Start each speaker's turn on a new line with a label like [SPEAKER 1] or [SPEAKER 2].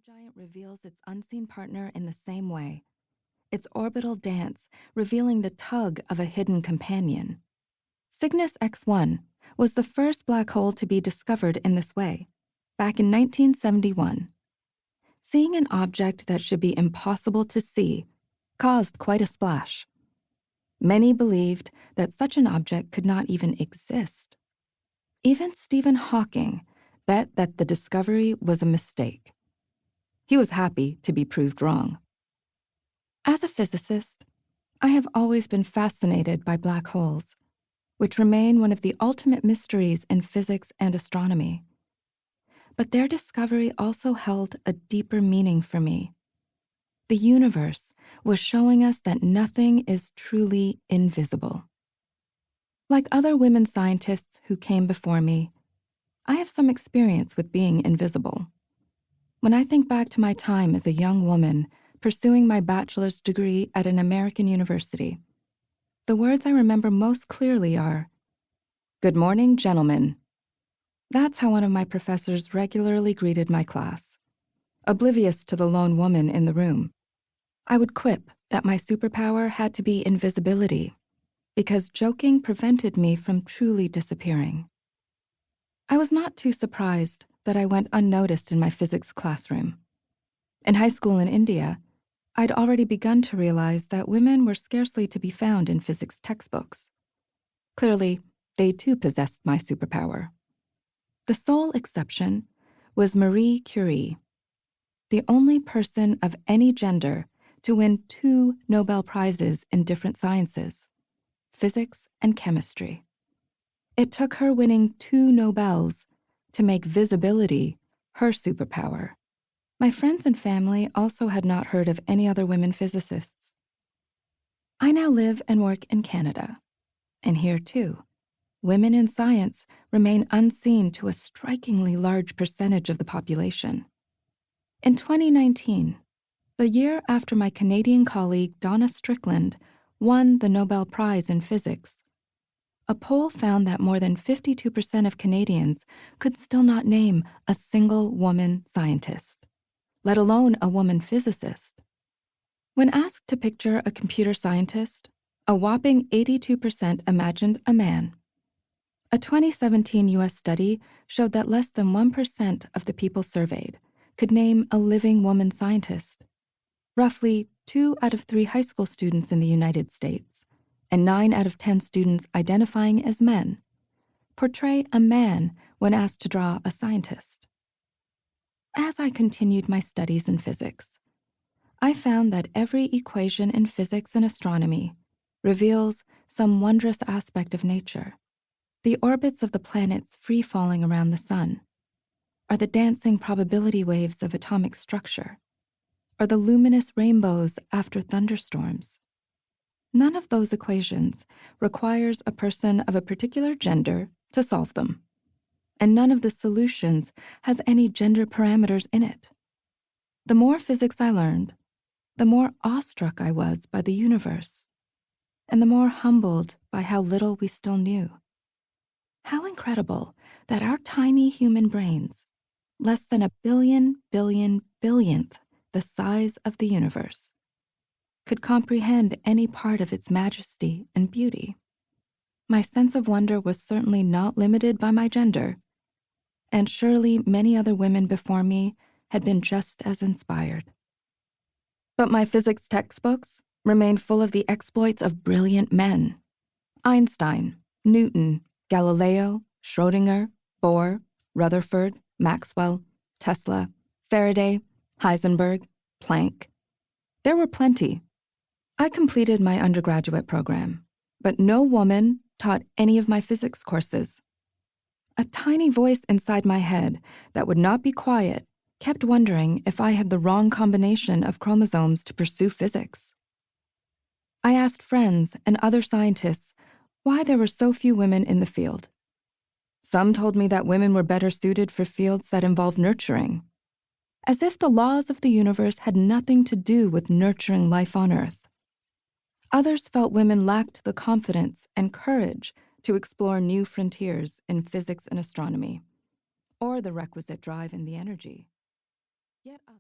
[SPEAKER 1] giant reveals its unseen partner in the same way, its orbital dance revealing the tug of a hidden companion. Cygnus X1 was the first black hole to be discovered in this way, back in 1971. Seeing an object that should be impossible to see caused quite a splash. Many believed that such an object could not even exist. Even Stephen Hawking bet that the discovery was a mistake. He was happy to be proved wrong. As a physicist, I have always been fascinated by black holes, which remain one of the ultimate mysteries in physics and astronomy. But their discovery also held a deeper meaning for me. The universe was showing us that nothing is truly invisible. Like other women scientists who came before me, I have some experience with being invisible. When I think back to my time as a young woman pursuing my bachelor's degree at an American university, the words I remember most clearly are, "Good morning, gentlemen." That's how one of my professors regularly greeted my class, oblivious to the lone woman in the room. I would quip that my superpower had to be invisibility because joking prevented me from truly disappearing. I was not too surprised that I went unnoticed in my physics classroom. In high school in India, I'd already begun to realize that women were scarcely to be found in physics textbooks. Clearly, they too possessed my superpower. The sole exception was Marie Curie, the only person of any gender to win 2 Nobel Prizes in different sciences, physics and chemistry. It took her winning 2 Nobels to make visibility her superpower. My friends and family also had not heard of any other women physicists. I now live and work in Canada, and here too, women in science remain unseen to a strikingly large percentage of the population. In 2019, the year after my Canadian colleague Donna Strickland won the Nobel Prize in Physics, a poll found that more than 52% of Canadians could still not name a single woman scientist, let alone a woman physicist. When asked to picture a computer scientist, a whopping 82% imagined a man. A 2017 US study showed that less than 1% of the people surveyed could name a living woman scientist. Roughly 2 out of 3 high school students in the United States and 9 out of 10 students identifying as men portray a man when asked to draw a scientist. As I continued my studies in physics, I found that every equation in physics and astronomy reveals some wondrous aspect of nature. The orbits of the planets free-falling around the sun, or the dancing probability waves of atomic structure, or the luminous rainbows after thunderstorms. None of those equations requires a person of a particular gender to solve them, and none of the solutions has any gender parameters in it. The more physics I learned, the more awestruck I was by the universe, and the more humbled by how little we still knew. How incredible that our tiny human brains, less than a billionth the size of the universe, could comprehend any part of its majesty and beauty. My sense of wonder was certainly not limited by my gender, and surely many other women before me had been just as inspired. But my physics textbooks remained full of the exploits of brilliant men. Einstein, Newton, Galileo, Schrödinger, Bohr, Rutherford, Maxwell, Tesla, Faraday, Heisenberg, Planck. There were plenty. I completed my undergraduate program, but no woman taught any of my physics courses. A tiny voice inside my head that would not be quiet kept wondering if I had the wrong combination of chromosomes to pursue physics. I asked friends and other scientists why there were so few women in the field. Some told me that women were better suited for fields that involved nurturing, as if the laws of the universe had nothing to do with nurturing life on Earth. Others felt women lacked the confidence and courage to explore new frontiers in physics and astronomy, or the requisite drive and the energy. Yet others